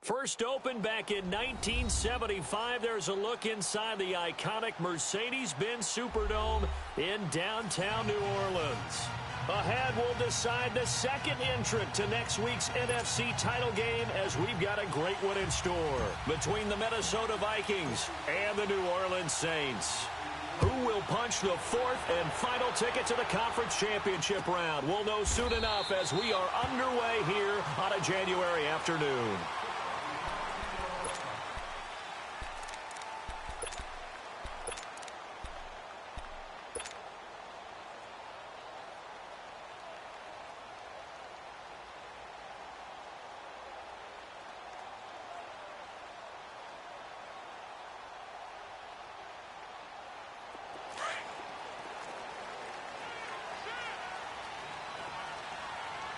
First opened back in 1975, there's a look inside the iconic Mercedes-Benz Superdome in downtown New Orleans. Ahead, we'll decide the second entrant to next week's NFC title game as we've got a great one in store between the Minnesota Vikings and the New Orleans Saints. Who will punch the fourth and final ticket to the conference championship round? We'll know soon enough as we are underway here on a January afternoon.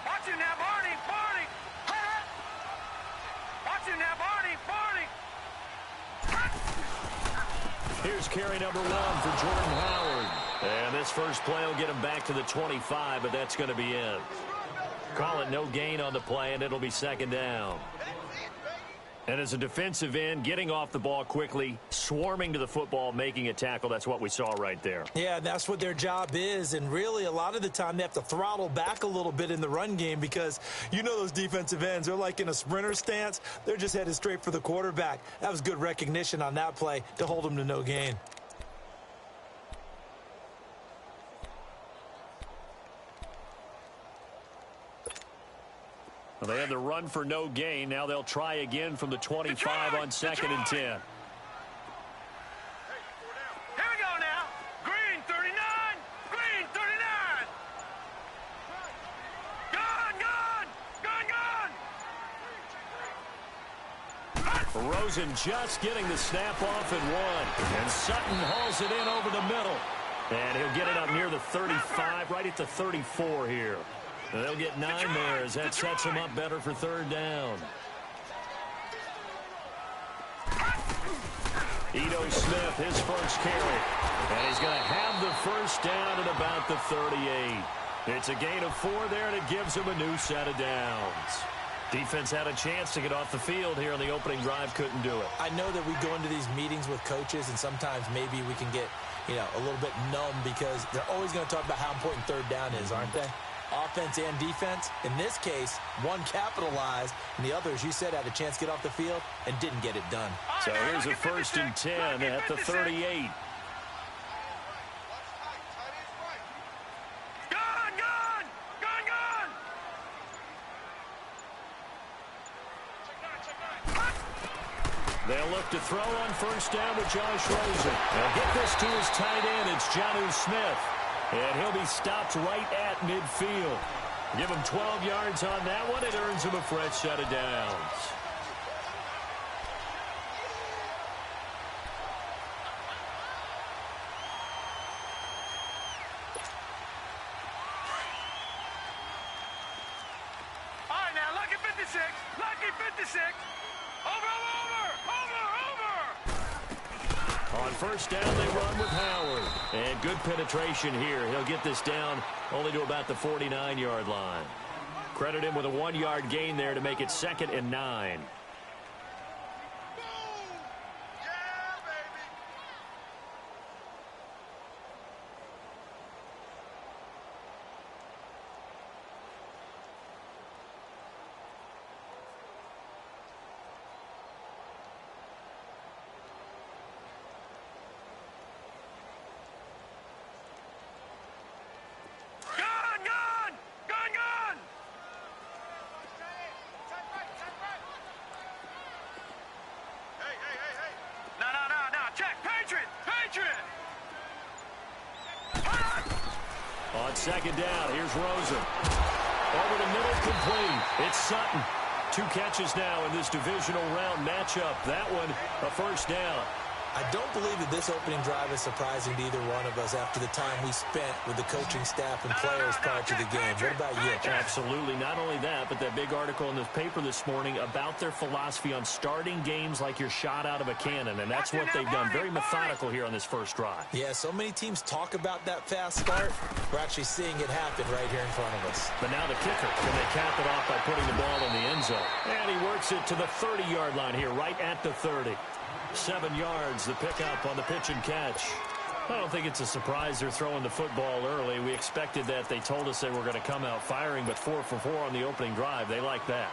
Watch it now, Barney! Barney! Watch it now, Barney! Barney! Here's carry number 1 for Jordan Howard. And this first play will get him back to the 25, but that's going to be it. Call it no gain on the play, and it'll be second down. And as a defensive end, getting off the ball quickly, swarming to the football, making a tackle, that's what we saw right there. Yeah, that's what their job is, and really a lot of the time they have to throttle back a little bit in the run game because you know those defensive ends, they're like in a sprinter stance. They're just headed straight for the quarterback. That was good recognition on that play to hold them to no gain. Well, they had the run for no gain. Now they'll try again from the 25 on 2nd and 10. Here we go now. Green 39. Green 39. Gone. Rosen just getting the snap off and 1. And Sutton hauls it in over the middle. And he'll get it up near the 35, right at the 34 here. And they'll get 9 there as that sets them up better for third down. Ito Smith, his first carry. And he's going to have the first down at about the 38. It's a gain of 4 there, and it gives him a new set of downs. Defense had a chance to get off the field here on the opening drive, couldn't do it. I know that we go into these meetings with coaches, and sometimes maybe we can get, a little bit numb because they're always going to talk about how important third down is, aren't they? Offense and defense. In this case, one capitalized, and the other, as you said, had a chance to get off the field and didn't get it done. So here's a 1st and 10 at the 38. They'll look to throw on first down with Josh Rosen. They'll get this to his tight end. It's Jonnu Smith. And he'll be stopped right at midfield. Give him 12 yards on that one. It earns him a fresh set of downs. All right, now, lucky 56. Lucky 56. Over. On first down, they run with Howard. And good penetration here. He'll get this down only to about the 49-yard line. Credit him with a 1-yard gain there to make it 2nd and 9. On second down, here's Rosen. Over the middle, complete. It's Sutton. 2 catches now in this divisional round matchup. That one, a first down. I don't believe that this opening drive is surprising to either one of us after the time we spent with the coaching staff and players prior to the game. What about you? Absolutely. Not only that, but that big article in the paper this morning about their philosophy on starting games like you're shot out of a cannon, and that's what they've done. Very methodical here on this first drive. Yeah, so many teams talk about that fast start. We're actually seeing it happen right here in front of us. But now the kicker. Can they cap it off by putting the ball in the end end zone. And he works it to the 30-yard line here, right at the 30. 7 yards, the pickup on the pitch and catch. I don't think it's a surprise they're throwing the football early. We expected that. They told us they were going to come out firing, but 4 for 4 on the opening drive. They like that.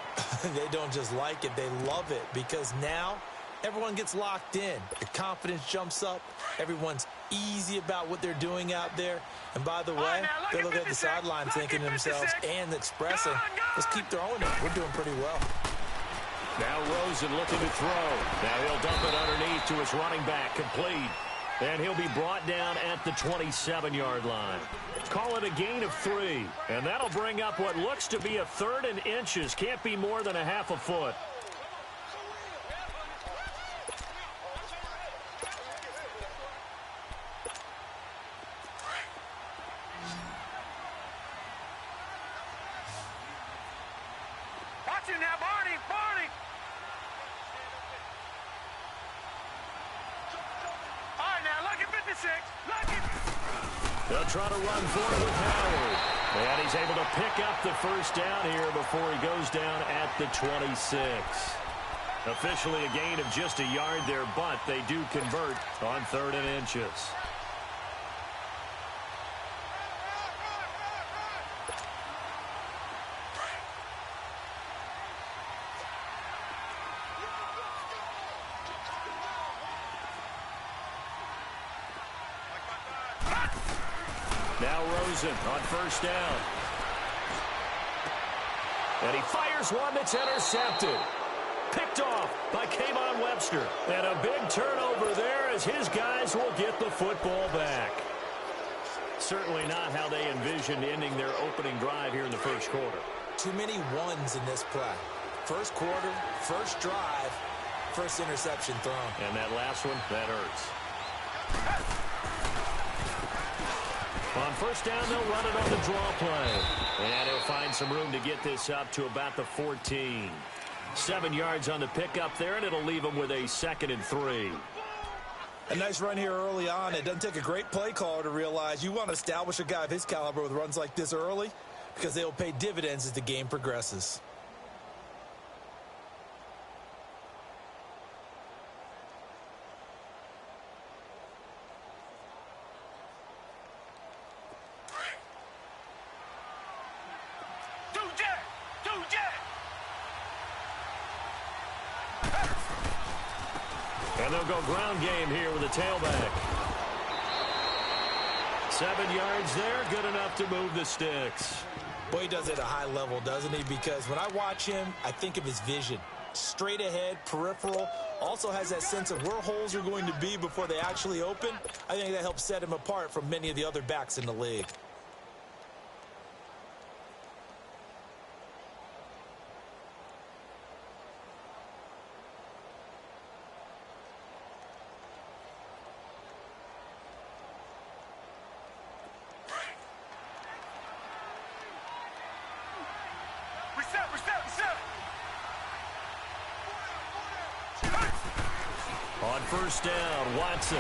They don't just like it, they love it, because now everyone gets locked in. The confidence jumps up. Everyone's easy about what they're doing out there. And by the way, they're looking at the sideline thinking to themselves and expressing, let's keep throwing it. We're doing pretty well. Now Rosen looking to throw. Now he'll dump it underneath to his running back, complete. And he'll be brought down at the 27-yard line. Call it a gain of 3. And that'll bring up what looks to be a 3rd and inches. Can't be more than a half a foot. Watch him now, Barney, Barney. All right, now, look at 56. Look at. They'll try to run for it with Howard. And he's able to pick up the first down here before he goes down at the 26. Officially a gain of just a yard there, but they do convert on 3rd and inches. Now Rosen on first down. And he fires one that's intercepted. Picked off by Kayvon Webster. And a big turnover there as his guys will get the football back. Certainly not how they envisioned ending their opening drive here in the first quarter. Too many ones in this play. First quarter, first drive, first interception thrown. And that last one, that hurts. On first down, they'll run it on the draw play. And he'll find some room to get this up to about the 14. 7 yards on the pickup there, and it'll leave him with a 2nd and 3. A nice run here early on. It doesn't take a great play caller to realize you want to establish a guy of his caliber with runs like this early, because they'll pay dividends as the game progresses. And they'll go ground game here with a tailback. 7 yards there, good enough to move the sticks. Boy, he does it at a high level, doesn't he? Because when I watch him, I think of his vision. Straight ahead, peripheral, also has that sense of where holes are going to be before they actually open. I think that helps set him apart from many of the other backs in the league. On first down, Watson.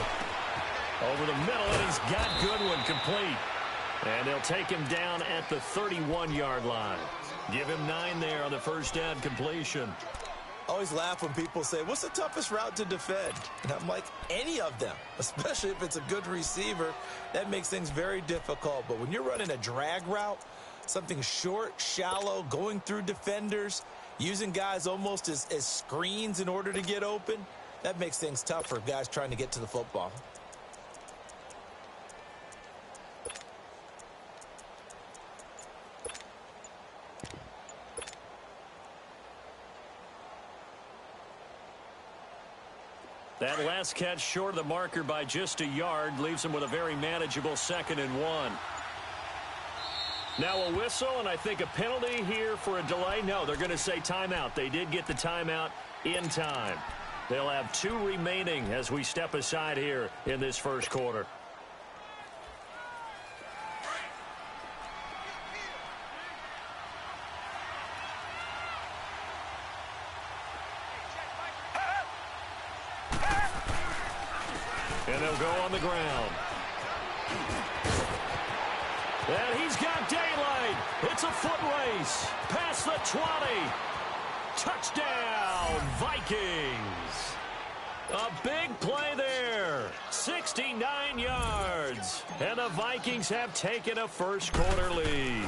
Over the middle, and he's got Goodwin complete. And they'll take him down at the 31-yard line. Give him 9 there on the first down completion. I always laugh when people say, what's the toughest route to defend? And I'm like, any of them, especially if it's a good receiver. That makes things very difficult. But when you're running a drag route, something short, shallow, going through defenders, using guys almost as screens in order to get open, that makes things tough for guys trying to get to the football. That last catch short of the marker by just a yard leaves him with a very manageable 2nd and 1. Now a whistle, and I think a penalty here for a delay. No, they're going to say timeout. They did get the timeout in time. They'll have 2 remaining as we step aside here in this first quarter. And they'll go on the ground. And he's got daylight. It's a foot race past the 20. Touchdown, Vikings. A big play there. 69 yards. And the Vikings have taken a first-quarter lead.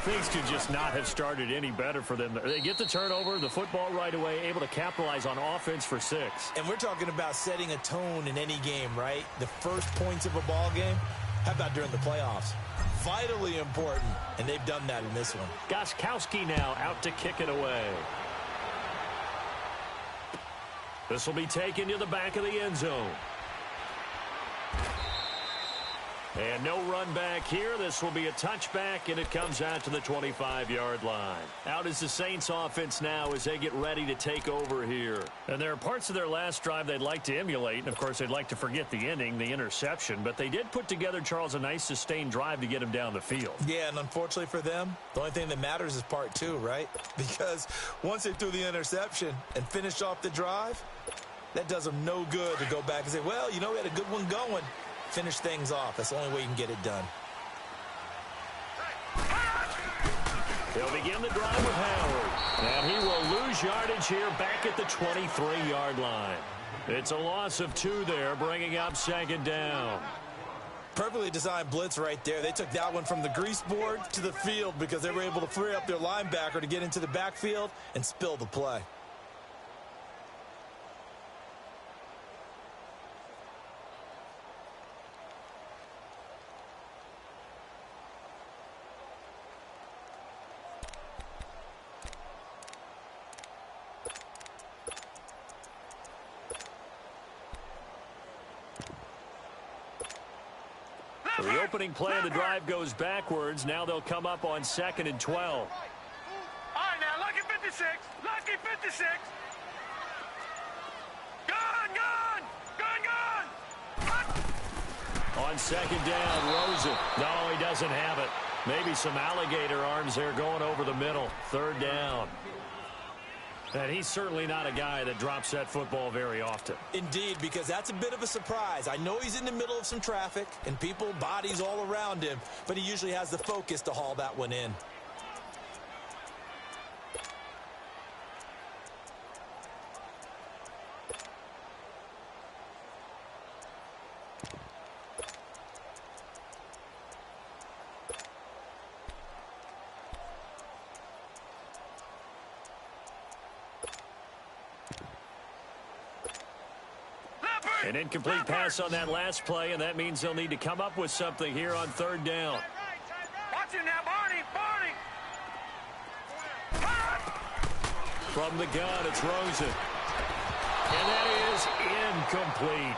Things could just not have started any better for them. They get the turnover, the football right away, able to capitalize on offense for 6. And we're talking about setting a tone in any game, right? The first points of a ball game. How about during the playoffs? Vitally important, and they've done that in this one. Gostkowski now out to kick it away. This will be taken to the back of the end zone. And no run back here. This will be a touchback, and it comes out to the 25-yard line. Out is the Saints offense now as they get ready to take over here. And there are parts of their last drive they'd like to emulate. And, of course, they'd like to forget the ending, the interception. But they did put together, Charles, a nice sustained drive to get him down the field. Yeah, and unfortunately for them, the only thing that matters is part 2, right? Because once they threw the interception and finished off the drive, that does them no good to go back and say, well, you know, we had a good one going. Finish things off. That's the only way you can get it done. He'll begin the drive with Howard. And he will lose yardage here back at the 23-yard line. It's a loss of 2 there, bringing up second down. Perfectly designed blitz right there. They took that one from the grease board to the field because they were able to free up their linebacker to get into the backfield and spill the play. The opening play of the drive goes backwards. Now they'll come up on 2nd and 12. All right, now, lucky 56. Lucky 56. Gun. On 2nd down, Rosen. No, he doesn't have it. Maybe some alligator arms there going over the middle. 3rd down. And he's certainly not a guy that drops that football very often. Indeed, because that's a bit of a surprise. I know he's in the middle of some traffic and people, bodies all around him, but he usually has the focus to haul that one in. An incomplete pass on that last play, and that means they'll need to come up with something here on 3rd down. Watch him now, Barney. From the gun, it's Rosen. And that is incomplete.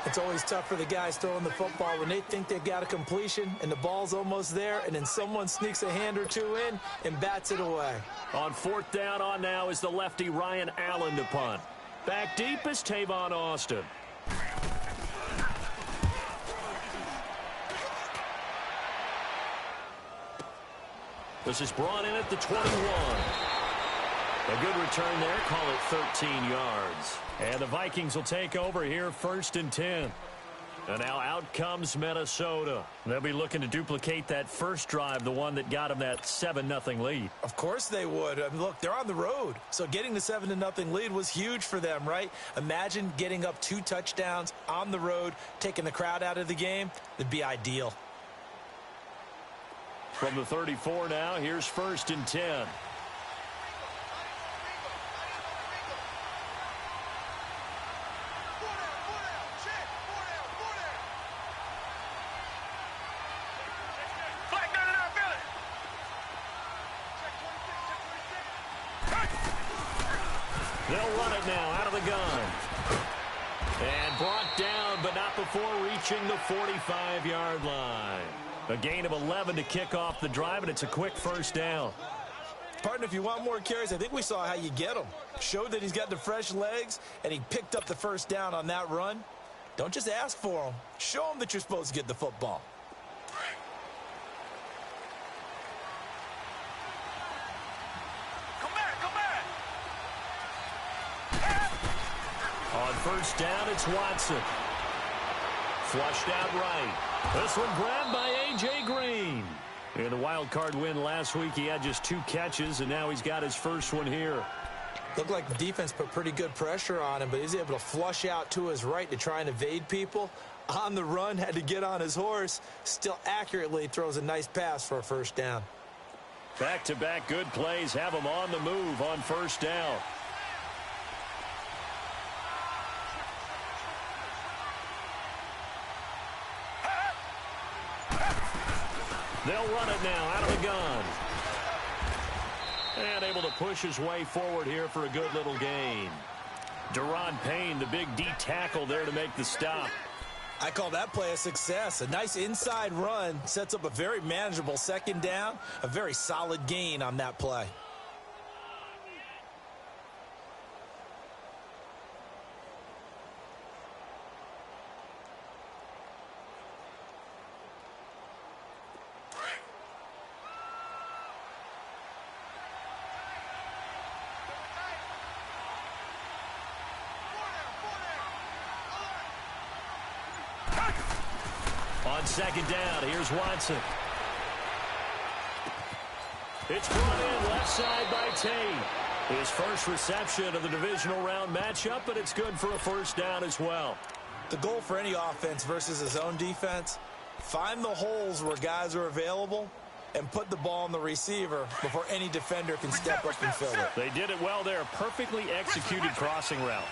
It's always tough for the guys throwing the football when they think they've got a completion and the ball's almost there, and then someone sneaks a hand or 2 in and bats it away. On 4th down on now is the lefty Ryan Allen to punt. Back deep is Tavon Austin. This is brought in at the 21. A good return there. Call it 13 yards. And the Vikings will take over here 1st and 10. And now out comes Minnesota. They'll be looking to duplicate that first drive, the one that got them that 7-0 lead. Of course they would. I mean, look, they're on the road. So getting the 7-0 lead was huge for them, right? Imagine getting up 2 touchdowns on the road, taking the crowd out of the game. It'd be ideal. From the 34 now, here's 1st and 10. They'll run it now out of the gun. And brought down, but not before reaching the 45-yard line. A gain of 11 to kick off the drive, and it's a quick 1st down. Partner, if you want more carries, I think we saw how you get them. Showed that he's got the fresh legs, and he picked up the 1st down on that run. Don't just ask for them. Show them that you're supposed to get the football. On 1st down, it's Watson. Flushed out right. This one grabbed by A.J. Green. In the wild card win last week, he had just 2 catches, and now he's got his first one here. Looked like the defense put pretty good pressure on him, but he's able to flush out to his right to try and evade people. On the run, had to get on his horse. Still accurately throws a nice pass for a first down. Back-to-back good plays have him on the move on first down. They'll run it now out of the gun. And able to push his way forward here for a good little gain. Deron Payne, the big D tackle there to make the stop. I call that play a success. A nice inside run sets up a very manageable second down. A very solid gain on that play. On second down, here's Watson. It's brought in left side by Tate. His first reception of the divisional round matchup, but it's good for a first down as well. The goal for any offense versus his own defense, find the holes where guys are available and put the ball on the receiver before any defender can step up and fill it. They did it well there. Perfectly executed crossing route.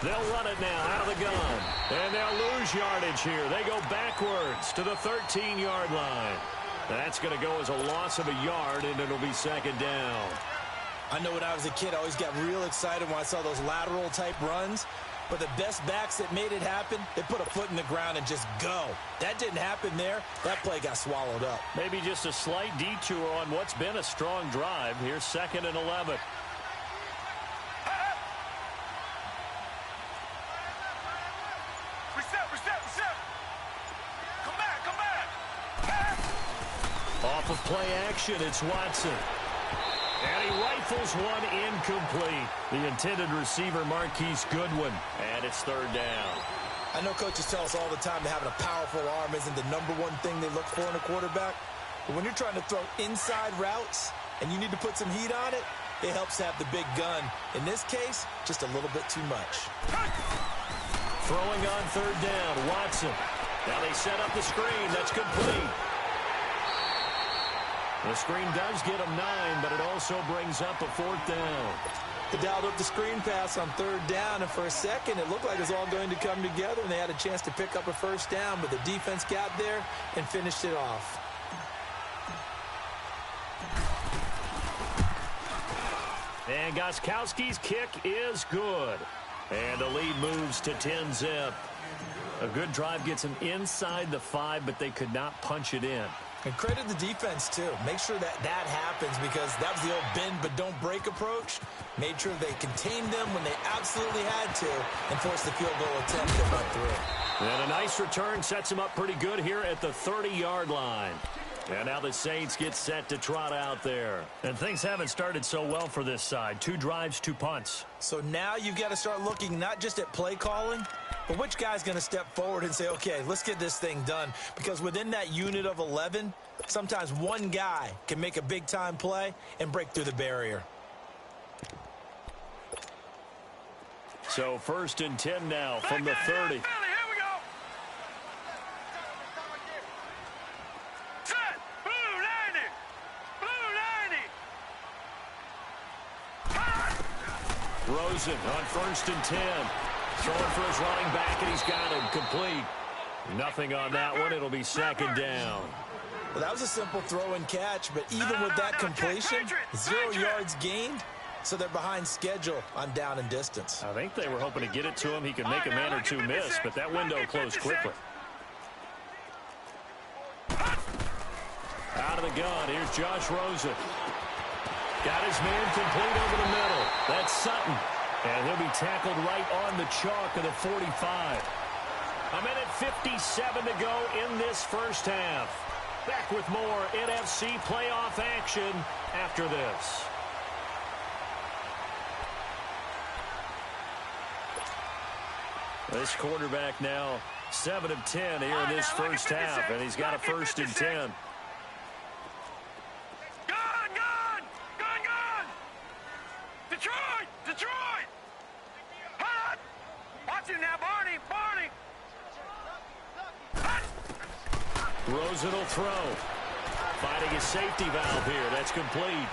They'll run it now out of the gun. And they'll lose yardage here. They go backwards to the 13-yard line. That's going to go as a loss of a yard, and it'll be second down. I know when I was a kid, I always got real excited when I saw those lateral-type runs. But the best backs that made it happen, they put a foot in the ground and just go. That didn't happen there. That play got swallowed up. Maybe just a slight detour on what's been a strong drive. Here's 2nd and 11. Off of play action, it's Watson. And he rifles one incomplete. The intended receiver, Marquise Goodwin. And it's 3rd down. I know coaches tell us all the time that having a powerful arm isn't the #1 thing they look for in a quarterback. But when you're trying to throw inside routes and you need to put some heat on it, it helps to have the big gun. In this case, just a little bit too much. Throwing on 3rd down, Watson. Now they set up the screen. That's complete. The screen does get him 9, but it also brings up a 4th down. They dialed up the screen pass on 3rd down, and for a second, it looked like it was all going to come together, and they had a chance to pick up a first down, but the defense got there and finished it off. And Gostkowski's kick is good. And the lead moves to 10-zip. A good drive gets them inside the 5, but they could not punch it in. And credit the defense, too. Make sure that happens because that was the old bend but don't break approach. Made sure they contained them when they absolutely had to and forced the field goal attempt that went through. And a nice return sets them up pretty good here at the 30-yard line. And now the Saints get set to trot out there. And things haven't started so well for this side. 2 drives, 2 punts. So now you've got to start looking not just at play calling, but which guy's going to step forward and say, okay, let's get this thing done. Because within that unit of 11, sometimes one guy can make a big-time play and break through the barrier. So 1st and 10 now from the 30. Rosen on 1st and 10. Throwing for his running back, and he's got him complete. Nothing on that one. It'll be 2nd down. Well, that was a simple throw and catch, but even with that completion, 0 yards gained, so they're behind schedule on down and distance. I think they were hoping to get it to him. He could make a man or 2 miss, but that window closed quickly. Out of the gun, here's Josh Rosen. Got his man complete over the middle. That's Sutton. And he'll be tackled right on the chalk of the 45. 1:57 to go in this first half. Back with more NFC playoff action after this. This quarterback now 7 of 10 here in this first half, and he's got a 1st and 10. Detroit! Detroit! Hot! Watch him now, Barney! Barney! Rosen will throw. Finding his safety valve here. That's complete.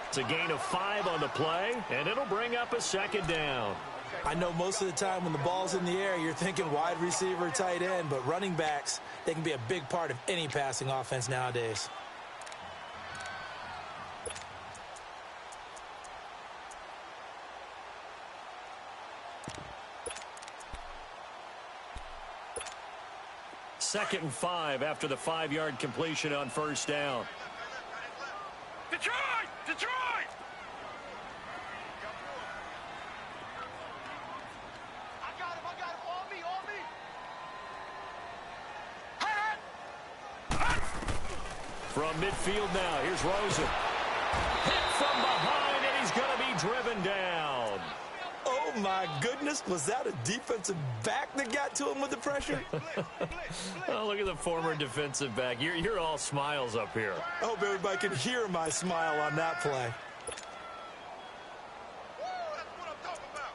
It's a gain of 5 on the play, and it'll bring up a 2nd down. I know most of the time when the ball's in the air, you're thinking wide receiver, tight end, but running backs, they can be a big part of any passing offense nowadays. Second and 5 after the 5-yard completion on 1st down. Detroit! Detroit! I got him. On me. Hot! From midfield now, here's Rosen. Hit from behind, and he's going to be driven down. Oh, my goodness. Was that a defensive back that got to him with the pressure? Oh, look at the former defensive back. You're all smiles up here. I hope everybody can hear my smile on that play. Woo, that's what I'm talking about.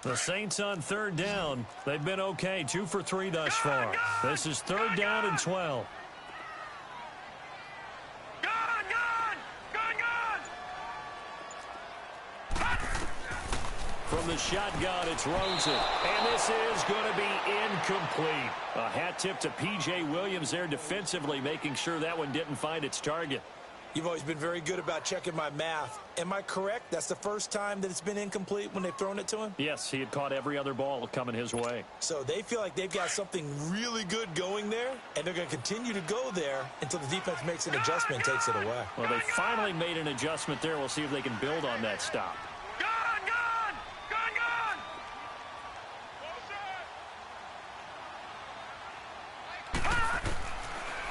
The Saints on 3rd down. They've been okay, 2 for 3 thus far. This is 3rd down and 12. From the shotgun, it's Rosen. And this is going to be incomplete. A hat tip to P.J. Williams there defensively, making sure that one didn't find its target. You've always been very good about checking my math. Am I correct? That's the first time that it's been incomplete when they've thrown it to him? Yes, he had caught every other ball coming his way. So they feel like they've got something really good going there, and they're going to continue to go there until the defense makes an adjustment and takes it away. Well, they finally made an adjustment there. We'll see if they can build on that stop.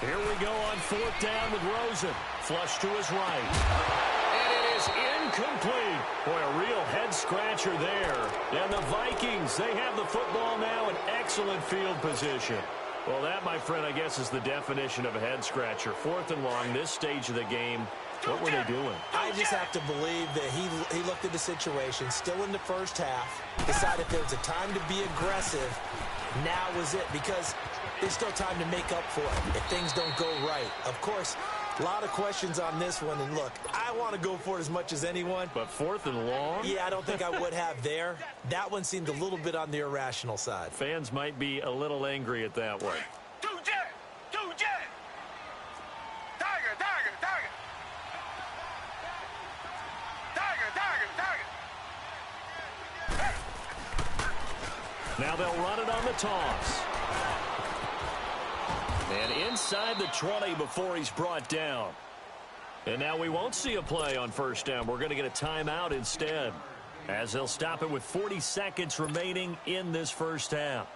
Here we go on 4th down with Rosen. Flush to his right. And it is incomplete. Boy, a real head-scratcher there. And the Vikings, they have the football now in excellent field position. Well, that, my friend, I guess is the definition of a head-scratcher. 4th and long, this stage of the game. What were they doing? I just have to believe that he looked at the situation, still in the first half, decided there was a time to be aggressive. Now was it, because there's still time to make up for it if things don't go right. Of course, a lot of questions on this one, and look, I want to go for it as much as anyone. But 4th and long? Yeah, I don't think I would have there. That one seemed a little bit on the irrational side. Fans might be a little angry at that one. Now they'll run it on the toss. And inside the 20 before he's brought down. And now we won't see a play on 1st down. We're going to get a timeout instead, as they'll stop it with 40 seconds remaining in this first half.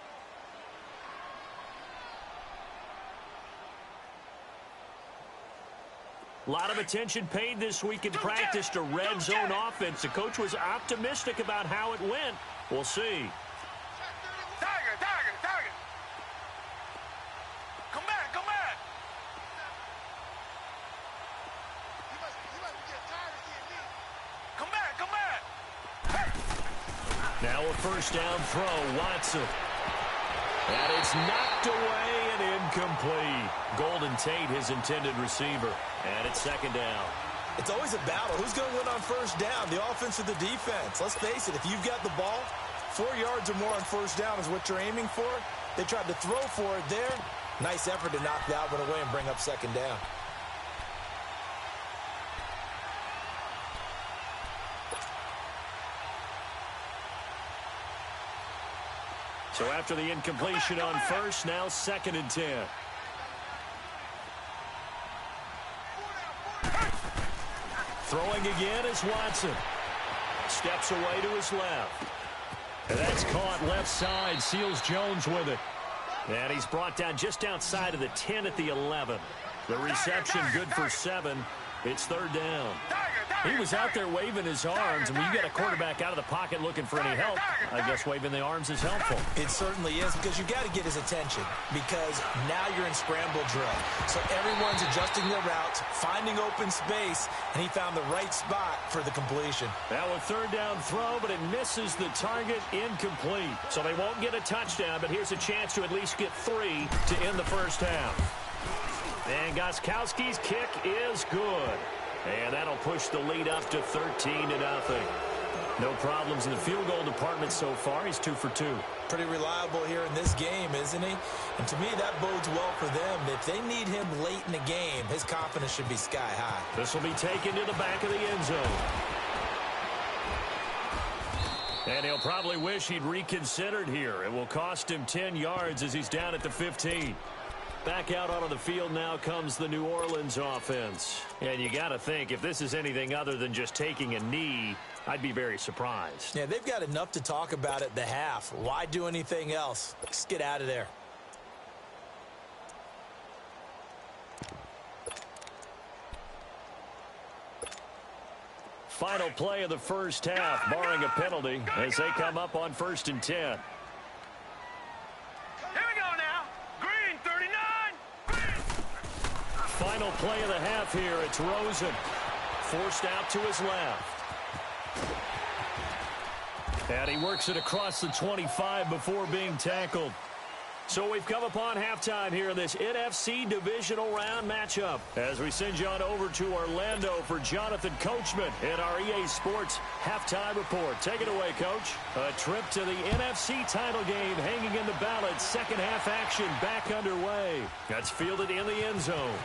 A lot of attention paid this week in practice to red zone offense. The coach was optimistic about how it went. We'll see. Now a 1st down throw, Watson. And it's knocked away and incomplete. Golden Tate, his intended receiver. And it's 2nd down. It's always a battle. Who's going to win on 1st down, the offense or the defense? Let's face it, if you've got the ball, 4 yards or more on 1st down is what you're aiming for. They tried to throw for it there. Nice effort to knock that one away and bring up 2nd down. So after the incompletion on 1st, now 2nd and 10. Throwing again is Watson. Steps away to his left. And that's caught left side. Seals Jones with it. And he's brought down just outside of the 10 at the 11. The reception good for 7. It's third down. He was out there waving his arms, and when you get a quarterback out of the pocket looking for any help, I guess waving the arms is helpful. It certainly is, because you got to get his attention, because now you're in scramble drill. So everyone's adjusting their routes, finding open space, and he found the right spot for the completion. Now a third down throw, but it misses the target, incomplete. So they won't get a touchdown, but here's a chance to at least get 3 to end the first half. And Gostkowski's kick is good. And that'll push the lead up to 13-0. No problems in the field goal department so far. He's 2 for 2. Pretty reliable here in this game, isn't he? And to me, that bodes well for them. If they need him late in the game, his confidence should be sky high. This will be taken to the back of the end zone. And he'll probably wish he'd reconsidered here. It will cost him 10 yards as he's down at the 15. Back out onto the field now comes the New Orleans offense. And you got to think, if this is anything other than just taking a knee, I'd be very surprised. Yeah, they've got enough to talk about at the half. Why do anything else? Just get out of there. Final play of the first half, barring a penalty, as they come up on 1st and 10. Final play of the half here. It's Rosen. Forced out to his left. And he works it across the 25 before being tackled. So we've come upon halftime here in this NFC divisional round matchup. As we send you on over to Orlando for Jonathan Coachman in our EA Sports halftime report. Take it away, Coach. A trip to the NFC title game hanging in the balance. Second half action back underway. That's fielded in the end zone.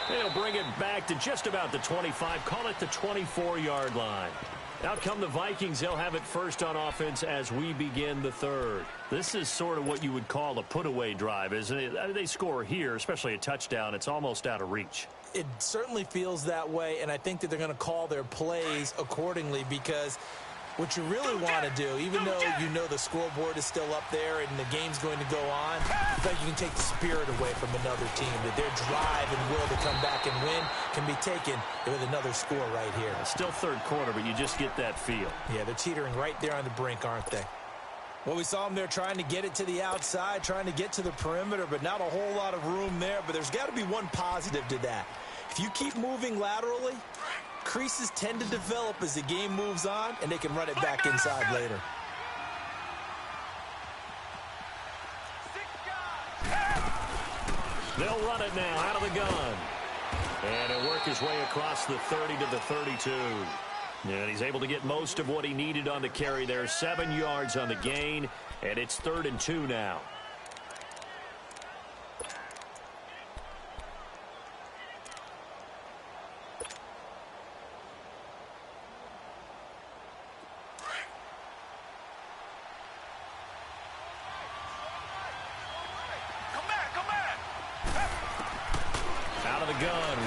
They'll bring it back to just about the 25. Call it the 24-yard line. Out come the Vikings. They'll have it first on offense as we begin the third. This is sort of what you would call a put-away drive, isn't it? They score here, especially a touchdown. It's almost out of reach. It certainly feels that way, and I think that they're going to call their plays accordingly, because what you really want to do, even though you know the scoreboard is still up there and the game's going to go on, I think you can take the spirit away from another team, that their drive and will to come back and win can be taken with another score right here. It's still third quarter, but you just get that feel. Yeah, they're teetering right there on the brink, aren't they? Well, we saw them there trying to get it to the outside, trying to get to the perimeter, but not a whole lot of room there. But there's got to be one positive to that. If you keep moving laterally, creases tend to develop as the game moves on, and they can run it back inside later. They'll run it now out of the gun. And he'll work his way across the 30 to the 32. And he's able to get most of what he needed on the carry there. 7 yards on the gain, and it's 3rd and 2 now.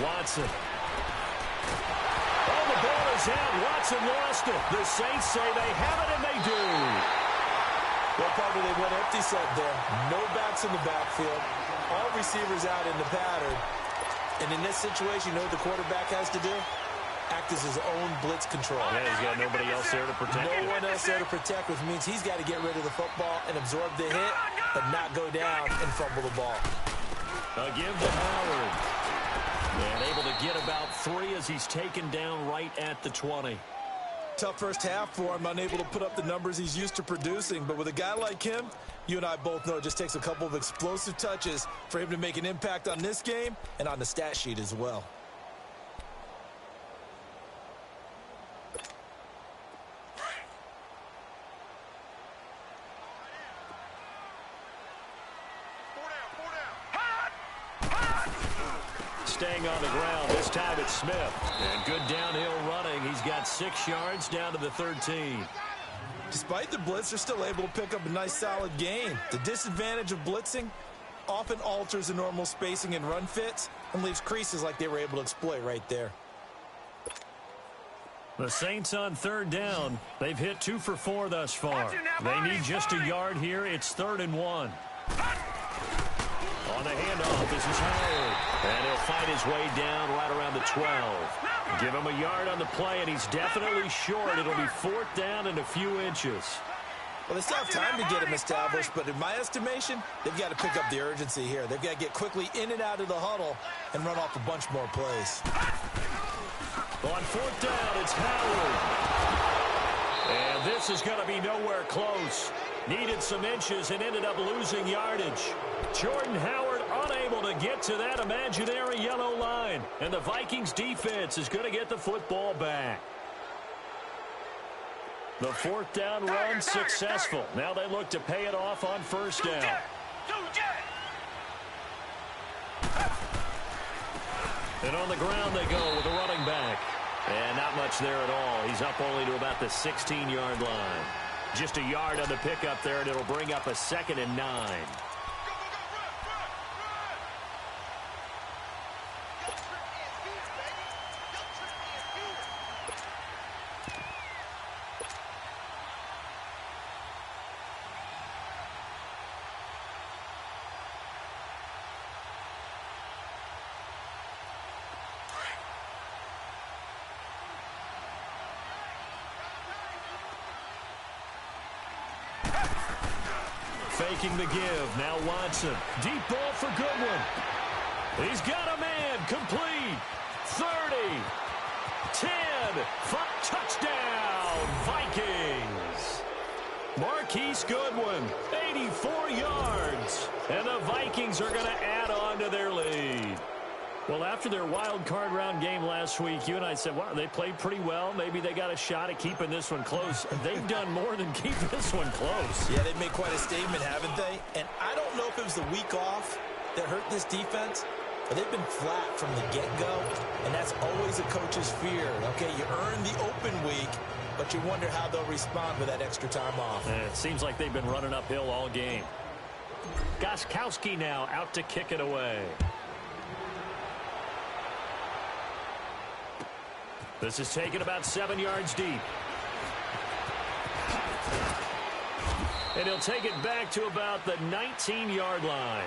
Watson. Oh, the ball is out. Watson lost it. The Saints say they have it, and they do. Well, probably they went empty set there. No backs in the backfield. All receivers out in the pattern. And in this situation, you know what the quarterback has to do? Act as his own blitz control. Yeah, he's got nobody else there to protect him. No one else there to protect, which means he's got to get rid of the football and absorb the hit, but not go down and fumble the ball. A give to Howard. And able to get about 3 as he's taken down right at the 20. Tough first half for him, unable to put up the numbers he's used to producing. But with a guy like him, you and I both know it just takes a couple of explosive touches for him to make an impact on this game and on the stat sheet as well. Staying on the ground. This time it's Smith. And good downhill running. He's got 6 yards down to the 13. Despite the blitz, they're still able to pick up a nice solid gain. The disadvantage of blitzing often alters the normal spacing and run fits and leaves creases like they were able to exploit right there. The Saints on third down. They've hit 2 for 4 thus far. They need just a yard here. It's 3rd and 1. On the handoff, this is Howard. And he'll fight his way down right around the 12. Give him a yard on the play, and he's definitely short. It'll be 4th down and a few inches. Well, they still have time to get him established, but in my estimation, they've got to pick up the urgency here. They've got to get quickly in and out of the huddle and run off a bunch more plays. On 4th down, it's Howard. And this is going to be nowhere close. Needed some inches and ended up losing yardage. Jordan Howard unable to get to that imaginary yellow line. And the Vikings defense is going to get the football back. The 4th down run successful. Now they look to pay it off on 1st down. And on the ground they go with a running back. And not much there at all. He's up only to about the 16-yard line. Just a yard on the pickup there, and it'll bring up a 2nd and 9. Faking the give. Now Watson. Deep ball for Goodwin. He's got a man. Complete. 30. 10. Touchdown. Vikings. Marquise Goodwin. 84 yards. And the Vikings are going to add on to their lead. Well, after their wild card round game last week, you and I said, wow, they played pretty well. Maybe they got a shot at keeping this one close. They've done more than keep this one close. Yeah, they've made quite a statement, haven't they? And I don't know if it was the week off that hurt this defense, but they've been flat from the get-go, and that's always a coach's fear. Okay, you earn the open week, but you wonder how they'll respond with that extra time off. And it seems like they've been running uphill all game. Gostkowski now out to kick it away. This is taken about 7 yards deep. And he'll take it back to about the 19-yard line.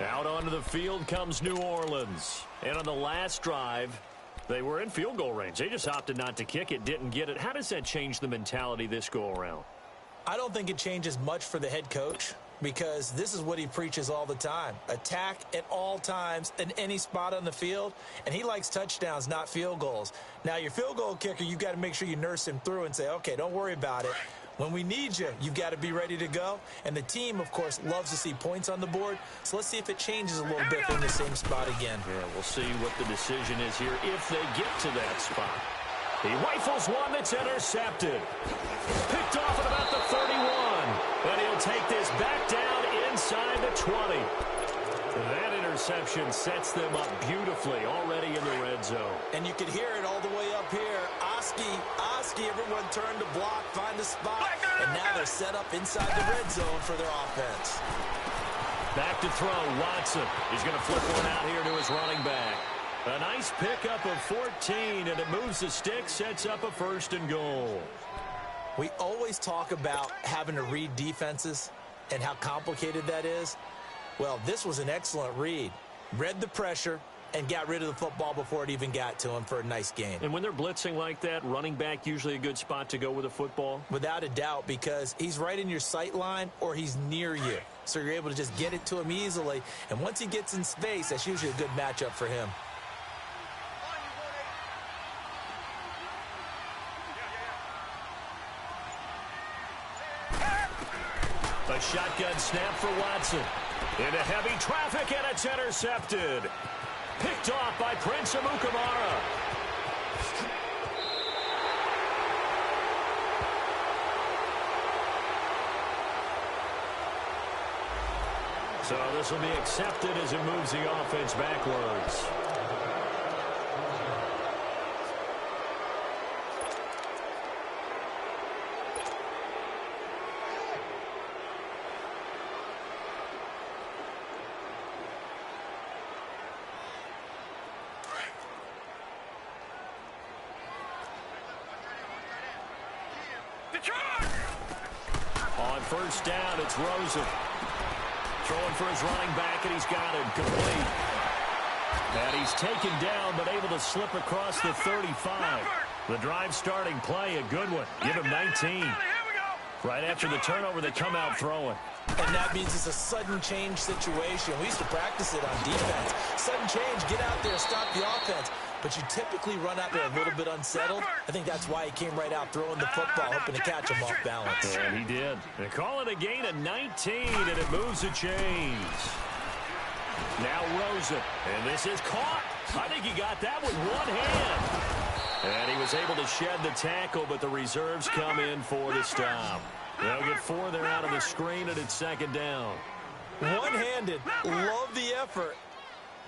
Out onto the field comes New Orleans. And on the last drive, they were in field goal range. They just opted not to kick it, didn't get it. How does that change the mentality this go-around? I don't think it changes much for the head coach, because this is what he preaches all the time. Attack at all times in any spot on the field, and he likes touchdowns, not field goals. Now, your field goal kicker, you've got to make sure you nurse him through and say, okay, don't worry about it. When we need you, you've got to be ready to go. And the team, of course, loves to see points on the board. So let's see if it changes a little bit from the same spot again. Yeah, we'll see what the decision is here if they get to that spot. He rifles one that's intercepted. Picked off at about the 31. And he'll take this back down inside the 20. That interception sets them up beautifully already in the red zone. And you can hear it all the way up here. Oski, everyone turned to block, find a spot. And now they're set up inside the red zone for their offense. Back to throw, Watson. He's going to flip one out here to his running back. A nice pickup of 14, and it moves the stick, sets up a 1st and goal. We always talk about having to read defenses and how complicated that is. Well, this was an excellent read. Read the pressure and got rid of the football before it even got to him for a nice gain. And when they're blitzing like that, running back usually a good spot to go with a football? Without a doubt, because he's right in your sight line or he's near you. So you're able to just get it to him easily. And once he gets in space, that's usually a good matchup for him. A shotgun snap for Watson. Into heavy traffic, and it's intercepted. Picked off by Prince Amukamara. So this will be accepted as it moves the offense backwards. Detroit! On first down, it's Rosen. Throwing for his running back, and he's got him complete. And he's taken down, but able to slip across the 35. The drive starting play, a good one. Give him 19. Right after the turnover, they come out throwing. And that means it's a sudden change situation. We used to practice it on defense. Sudden change, get out there, stop the offense. But you typically run out there a little bit unsettled. I think that's why he came right out throwing the football, hoping to catch him off balance. And he did. They call it a gain of 19, and it moves the chains. Now Rosen, and this is caught. I think he got that with one hand. And he was able to shed the tackle, but the reserves come in for the stop. They'll get 4 there out of the screen, and it's second down. One-handed. Love the effort.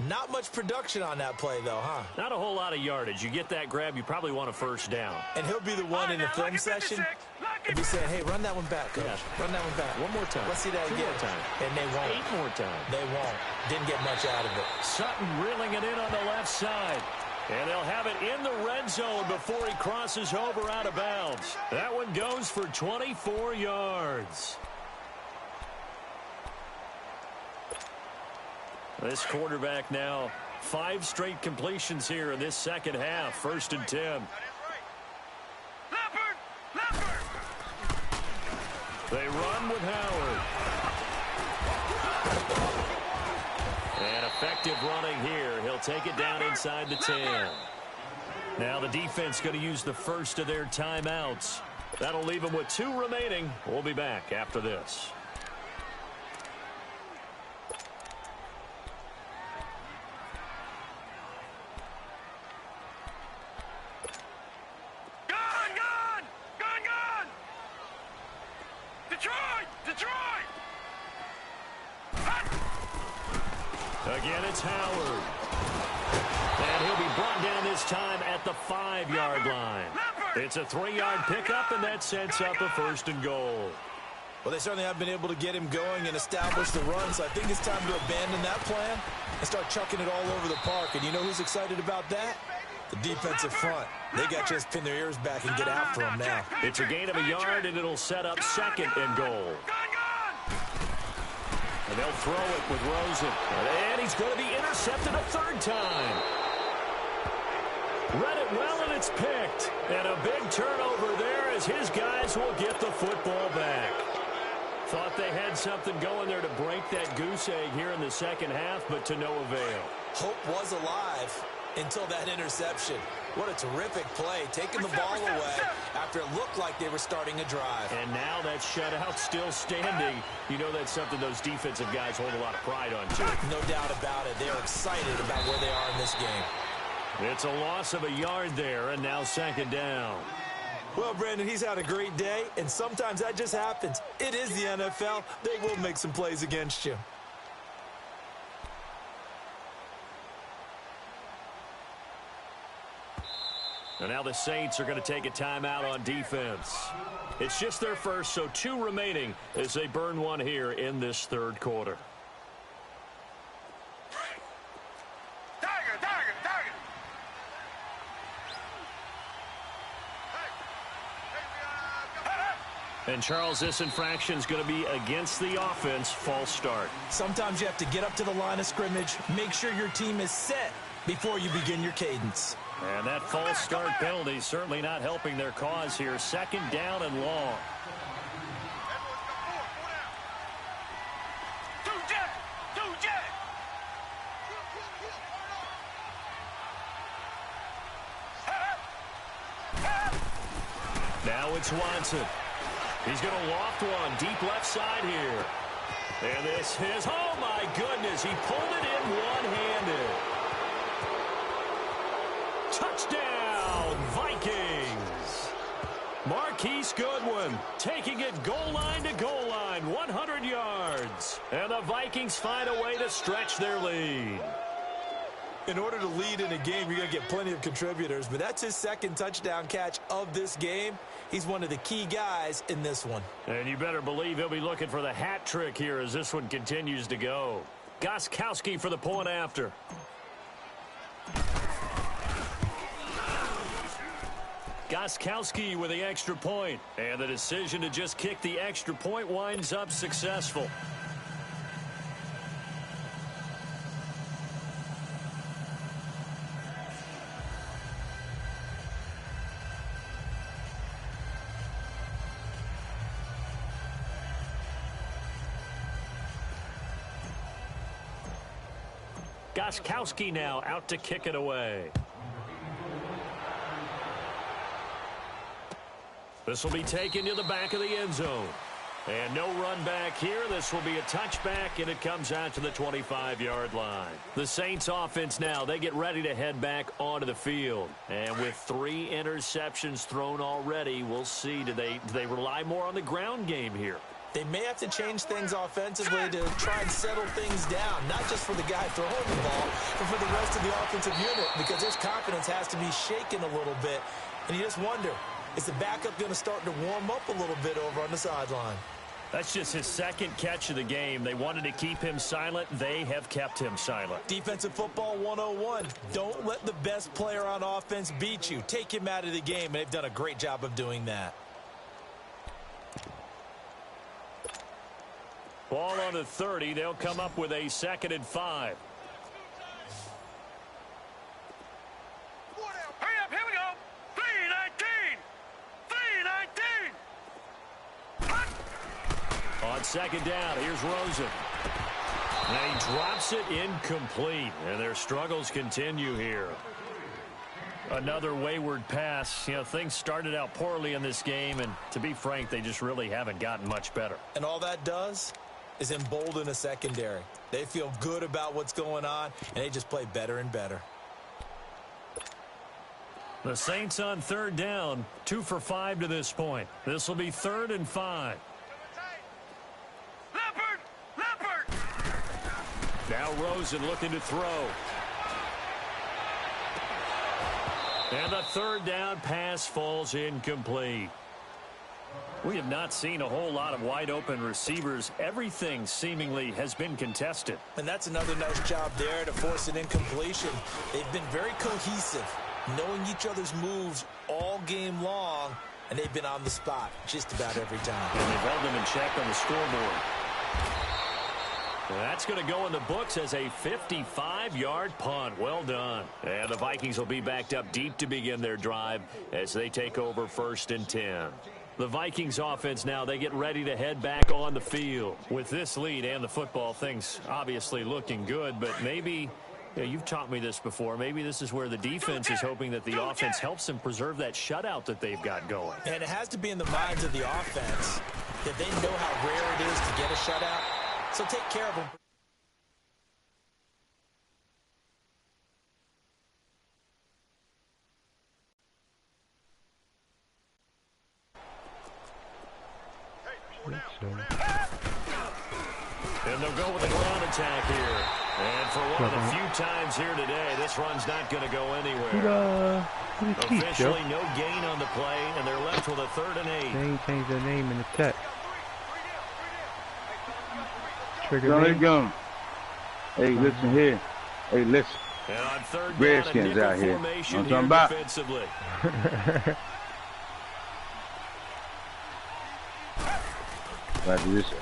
Not much production on that play, though, huh? Not a whole lot of yardage. You get that grab, you probably want a first down. And he'll be the one in the film session and be saying, hey, run that one back, coach. Yeah. Run that one back. One more time. Let's see that 2 again. more time. And they won't. 8 more times. They won't. Didn't get much out of it. Sutton reeling it in on the left side. And they'll have it in the red zone before he crosses over out of bounds. That one goes for 24 yards. This quarterback now 5 straight completions here in this second half. 1st and 10. They run with Howard. And effective running here. He'll take it down inside the 10. Now the defense going to use the first of their timeouts. That'll leave them with 2 remaining. We'll be back after this. Again, it's Howard. And he'll be brought down this time at the 5-yard line. It's a 3-yard pickup, and that sets up a 1st and goal. Well, they certainly have been able to get him going and establish the run, so I think it's time to abandon that plan and start chucking it all over the park. And you know who's excited about that? The defensive front. They got to just pin their ears back and get after him now. It's a gain of a yard, and it'll set up 2nd and goal. And they'll throw it with Rosen. And he's going to be intercepted a 3rd time. Read it well, and it's picked. And a big turnover there as his guys will get the football back. Thought they had something going there to break that goose egg here in the second half, but to no avail. Hope was alive until that interception. What a terrific play, taking the ball away after it looked like they were starting a drive. And now that shutout still standing. You know that's something those defensive guys hold a lot of pride on, too. No doubt about it. They're excited about where they are in this game. It's a loss of a yard there, and now 2nd down. Well, Brandon, he's had a great day, and sometimes that just happens. It is the NFL. They will make some plays against you. And now the Saints are going to take a timeout on defense. It's just their first, so 2 remaining as they burn one here in this 3rd quarter. And, Charles, this infraction is going to be against the offense. False start. Sometimes you have to get up to the line of scrimmage, make sure your team is set before you begin your cadence. And that false start penalty certainly not helping their cause here. 2nd down and long. Now it's Watson. He's going to loft one deep left side here. And this is, oh my goodness, he pulled it in one-handed. Touchdown, Vikings. Marquise Goodwin taking it goal line to goal line, 100 yards. And the Vikings find a way to stretch their lead. In order to lead in a game, you're going to get plenty of contributors, but that's his 2nd touchdown catch of this game. He's one of the key guys in this one. And you better believe he'll be looking for the hat trick here as this one continues to go. Gostkowski for the point after. Gostkowski with the extra point. And the decision to just kick the extra point winds up successful. Gostkowski now out to kick it away. This will be taken to the back of the end zone. And no run back here. This will be a touchback, and it comes out to the 25-yard line. The Saints offense now, they get ready to head back onto the field. And with 3 interceptions thrown already, we'll see, do they rely more on the ground game here? They may have to change things offensively to try and settle things down, not just for the guy throwing the ball, but for the rest of the offensive unit, because his confidence has to be shaken a little bit. And you just wonder, is the backup going to start to warm up a little bit over on the sideline? That's just his second catch of the game. They wanted to keep him silent. They have kept him silent. Defensive football 101. Don't let the best player on offense beat you. Take him out of the game, and they've done a great job of doing that. Ball on the 30. They'll come up with a 2nd and 5. Hurry up, here we go. 3:19. 3:19. On 2nd down, here's Rosen. And he drops it incomplete. And their struggles continue here. Another wayward pass. You know, things started out poorly in this game, and to be frank, they just really haven't gotten much better. And all that does is embolden a secondary. They feel good about what's going on, and they just play better and better. The Saints on 3rd down, 2 for 5 to this point. This will be 3rd and 5. Leopard! Now Rosen looking to throw. And the 3rd down pass falls incomplete. We have not seen a whole lot of wide-open receivers. Everything seemingly has been contested. And that's another nice job there to force an incompletion. They've been very cohesive, knowing each other's moves all game long, and they've been on the spot just about every time. And they've held them in check on the scoreboard. That's going to go in the books as a 55-yard punt. Well done. And the Vikings will be backed up deep to begin their drive as they take over 1st and 10. The Vikings offense now, they get ready to head back on the field. With this lead and the football, things obviously looking good, but maybe, you know, you've taught me this before, maybe this is where the defense is hoping that the offense helps them preserve that shutout that they've got going. And it has to be in the minds of the offense that they know how rare it is to get a shutout, so take care of them. And they'll go with the ground attack here. And for one of the few times here today, this run's not going to go anywhere. Officially no gain on the play, and they're left with a 3rd and 8. They ain't changed their name in the text. Trigger There name. you go. Hey, listen here. Hey, listen. And on 3rd down, Redskins out here. formation I'm here talking about. defensively.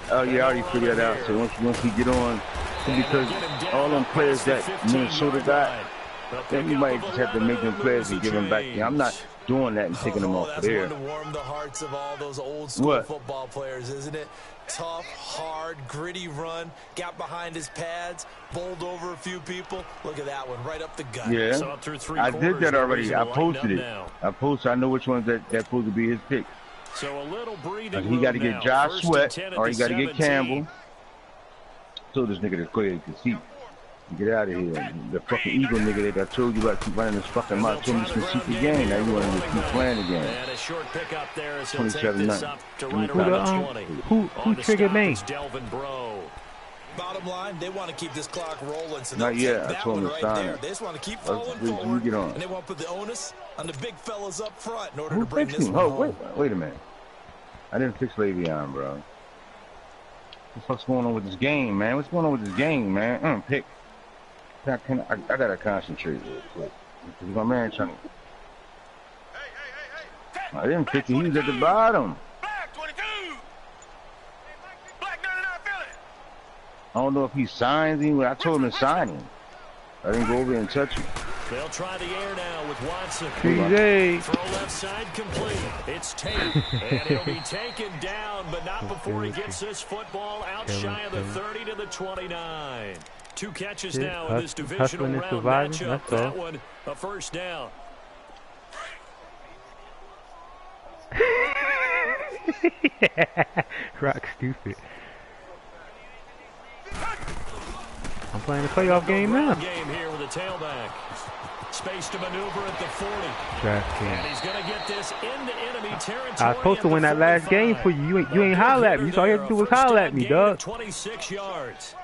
Oh, yeah, I already figured that out. So once we get on, because all them players that Minnesota got, then we might just have to make them players and give them back. Yeah, I'm not doing that and taking them off of there. That's one to warm the hearts of all those old school football players, isn't it? Tough, hard, gritty run, got behind his pads, bowled over a few people. Look at that one, right up the gut. Yeah, So through 3 I did that already. I posted it. Now. I know which ones that's supposed to be his pick. So a little breathing He got to get Josh Sweat, or he got to get 17. Campbell. So this nigga to clear his seat. Get out of here. The fucking Eagle nigga that I told you about keep running this fucking mouth. Told me to keep the game. Now you want to keep playing the game. And a short pickup there as he'll take 27-9. this up to right around the 20. Who triggered me? Delvin Bro. Bottom line, they want to keep this clock rolling. So Not yet. I that told one him right it's time. there. They just want to keep falling You forward, get on. and they want to put the onus on the big fellas up front in order Who to bring fixed this him? one Oh, home. wait a minute. I didn't fix Le'Veon, bro. What the fuck's going on with this game, man? What's going on with this game, man? Pick. I gotta concentrate real quick. Because my man trying to. I didn't think he was at the bottom. Black 22. Black 99 Philly. I don't know if he signs him. I told him to sign him. I didn't go over there and touch him. They'll try the air now with Watson. TJ. Throw left side complete. It's Tate. And he'll be taken down, but not before he gets this football out shy of the 30 to the 29. 2 catches now in this divisional round matchup. That one, a first down. Rock stupid. I'm playing a playoff game now. Game here with a tailback. Space to maneuver at the 40. Draftkings. And he's going to get this into enemy territory. I was supposed to win that last game for you. You ain't holler at me. So all you had to do was holler at me, dog. 26 yards.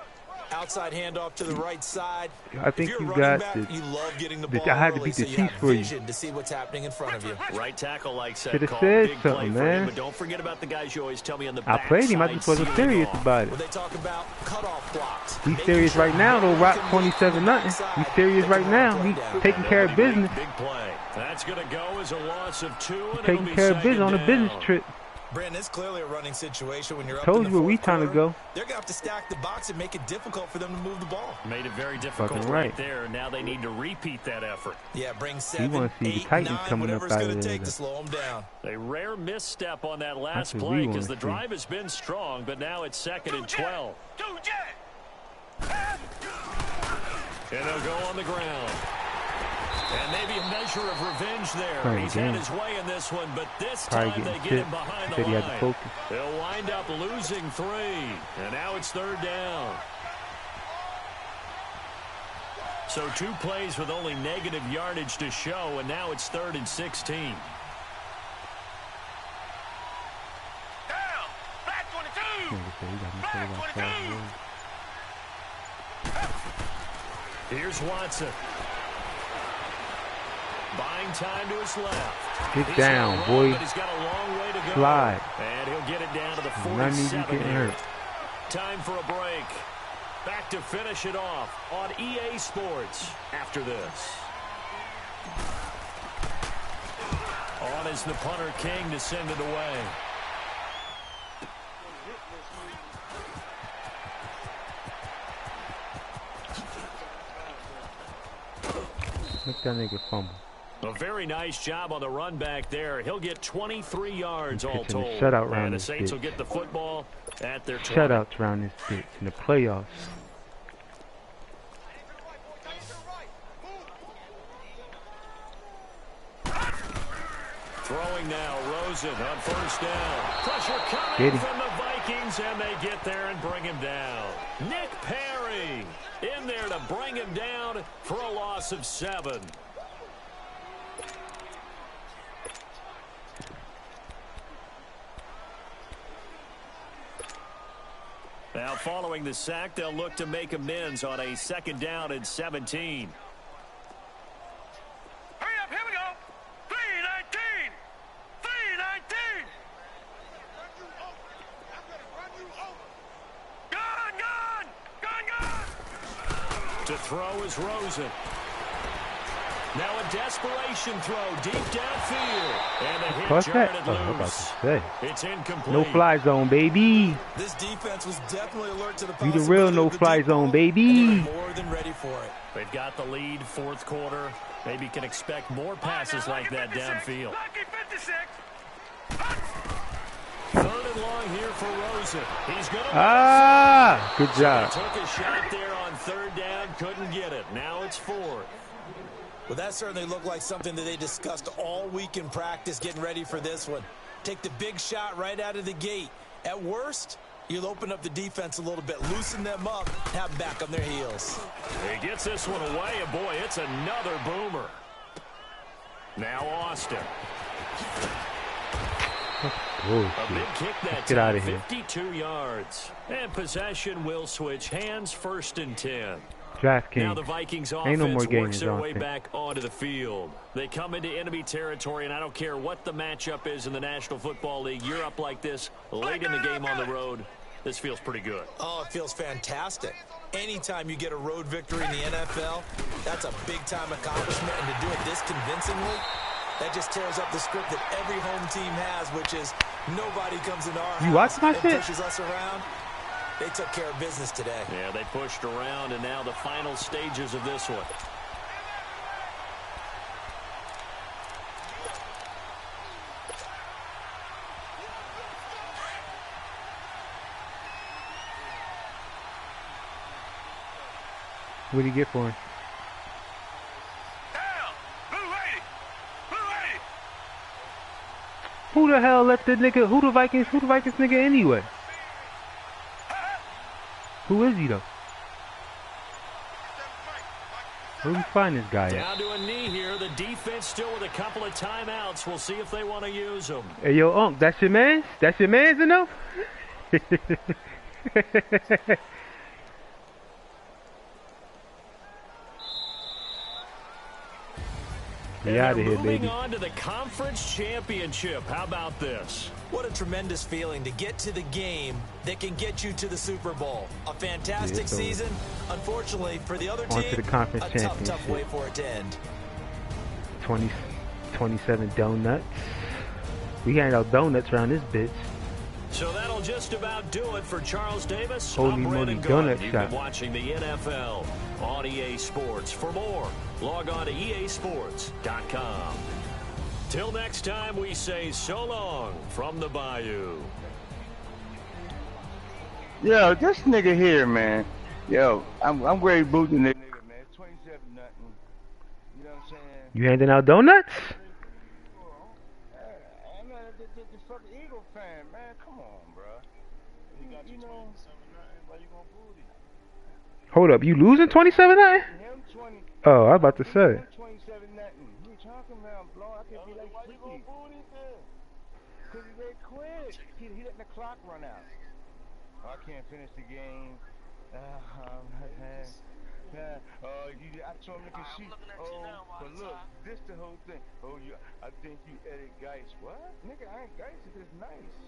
Outside handoff to the right side. I think you got this. You love getting the ball I had to beat the Chiefs for you. To see what's happening in front of you. Right tackle likes that Should have call. said Big something, man. But don't forget about the guys you always tell me on the I played him. I just wasn't serious about it. Well, they talk about cutoff blocks. He's serious right now, though. Rock 27-0. He's serious right now. He's taking care of business. Big play. That's going to go as a loss of 2. He's taking care of business on a business trip. Brandon, it's clearly a running situation when you're up Told in you the where we fourth trying to quarter. go. They're going to have to stack the box and make it difficult for them to move the ball. Made it very difficult Fucking right right there. Now they need to repeat that effort. Yeah, bring 7, wanna see the 8, Titans 9, coming up whatever's out going of to there, take to though. slow them down. A rare misstep on that last That's what play we because wanna the see. drive has been strong, but now it's 2nd and 12. And they'll go on the ground. And maybe a measure of revenge there. He's had his way in this one, but this time they get him behind the line. They'll wind up losing 3. And now it's 3rd down. So 2 plays with only negative yardage to show, and now it's 3rd and 16. Down. Black 22. Black 22. Here's Watson. Buying time to his left. Get down, boy. But he's got a long way to go. Slide. And he'll get it down to the 47. None of you getting hurt. Time for a break. Back to finish it off on EA Sports after this. On is the punter King to send it away. Make that nigga fumble. A very nice job on the run back there. He'll get 23 yards all told. Shutout round And the this Saints bitch. will get the football at their 20. Shutouts around this bitch in the playoffs. Throwing now, Rosen on 1st down. Pressure coming from the Vikings, and they get there and bring him down. Nick Perry in there to bring him down for a loss of 7. Now, following the sack, they'll look to make amends on a 2nd down and 17. Hurry up, here we go. 3-19. 3-19. Gun. To throw is Rosen. Now a desperation throw deep downfield. And the hit jarred loose. It's incomplete. No fly zone, baby. This defense was definitely alert to the You the real no fly zone, baby. More than ready for it. They've got the lead, 4th quarter. Maybe can expect more passes like that downfield. Lucky 56. 3rd and long here for Rosen. He's going to good job. Took a shot there on 3rd down, couldn't get it. Now it's 4th. Well, that certainly looked like something that they discussed all week in practice, getting ready for this one. Take the big shot right out of the gate. At worst, you'll open up the defense a little bit, loosen them up, have them back on their heels. He gets this one away, and boy, it's another boomer. Now Austin. A big kick that Get out of time, here. 52 yards. And possession will switch hands, 1st and 10. Draftkings. Now the Vikings offense Ain't no more games, works their way don't they? back onto the field. They come into enemy territory, and I don't care what the matchup is in the National Football League. You're up like this late in the game on the road. This feels pretty good. Oh, it feels fantastic. Anytime you get a road victory in the NFL, that's a big-time accomplishment, and to do it this convincingly, That just tears up the script that every home team has, which is nobody comes into our You house watch my and shit? pushes us around. They took care of business today. Yeah, they pushed around, and now the final stages of this one. What do you get for him? Who the hell let the nigga? Who the Vikings nigga anyway? Who is he though? Where we find this guy at? Down to a knee here. The defense still with a couple of timeouts. We'll see if they want to use them. Hey yo, Unc, that's your man? That's your man's enough? Get out of here, baby. Moving on to the conference championship. How about this? What a tremendous feeling to get to the game that can get you to the Super Bowl. A fantastic season. Unfortunately, for the other team, to the conference a championship. tough way for it to end. 27 donuts. We hand out donuts around this bitch. So that'll just about do it for Charles Davis. Holy I'm moly, Brandon Gaudin. donut You've shop. been watching the NFL on EA Sports. For more, log on to easports.com. Till next time, we say so long from the Bayou. Yo, this nigga here, man. Yo, I'm ready to boot the nigga, man. 27 nothing. You know what I'm saying? You handing out donuts? I'm not a fucking Eagle fan, man. Come on, bro. You know, why you gonna boo him? Hold up, you losing 27-9? Him 20. Oh, I was about to say. Him 27 nothing. You talking about, blow? I could be like, why you gonna boo him then? Cause they quit. He letting the clock run out. I can't finish the game. I told him to see. But look, this the whole thing. I think you edit Geis. What? Nigga, I ain't Geis. It's just nice.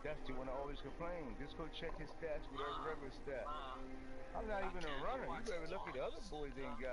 That's the one I always complain. Just go check his stats with every regular stat. I'm not even a runner. You better look at the other boys ain't got.